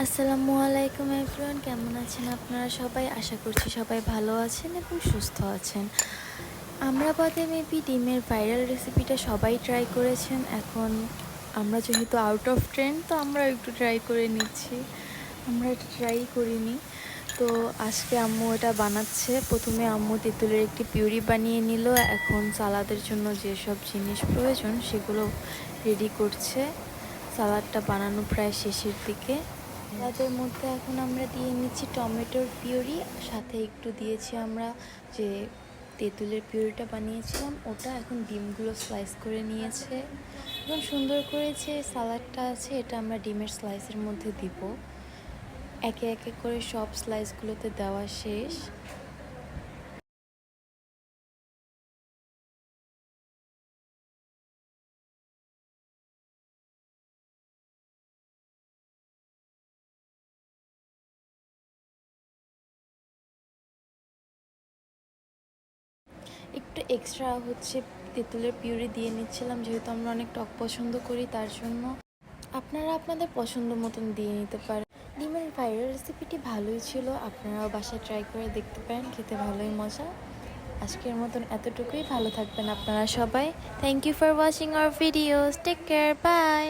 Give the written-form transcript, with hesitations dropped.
আসসালামু আলাইকুম এভরিওয়ান, কেমন আছেন আপনারা সবাই? আশা করছি সবাই ভালো আছেন এবং সুস্থ আছেন। আমরা বাদে মেবি ডিমের ভাইরাল রেসিপিটা সবাই ট্রাই করেছেন। এখন আমরা যেহেতু আউট অফ ট্রেন্ড, তো আমরা একটু ট্রাই করে নিচ্ছি। আমরা এটা ট্রাই করিনি, তো আজকে আম্মু এটা বানাচ্ছে। প্রথমে আম্মু তেঁতুলের একটি পিউরি বানিয়ে নিল। এখন সালাদের জন্য যেসব জিনিস প্রয়োজন সেগুলো রেডি করছে। সালাদটা বানানো প্রায় শেষের দিকে। সালাদের মধ্যে এখন আমরা দিয়ে নিচ্ছি টমেটোর পিউরি, সাথে একটু দিয়েছি আমরা যে তেঁতুলের পিউরিটা বানিয়েছিলাম ওটা। এখন ডিমগুলো স্লাইস করে নিয়েছে। এখন সুন্দর করে যে সালাডটা আছে এটা আমরা ডিমের স্লাইসের মধ্যে দিব। একে একে করে সব স্লাইসগুলোতে দেওয়া শেষ। একটু এক্সট্রা হচ্ছে তেঁতুলের পিউরি দিয়ে নিচ্ছিলাম, যেহেতু আমরা অনেক টক পছন্দ করি তার জন্য। আপনারা আপনাদের পছন্দ মতন দিয়ে নিতে পারেন। ডিমের ভাইরাল রেসিপিটি ভালোই ছিল, আপনারাও বাসায় ট্রাই করে দেখতে পারেন, খেতে ভালোই মজা। আজকের মতন এতটুকুই, ভালো থাকবেন আপনারা সবাই। Thank you for watching our videos, take care, by.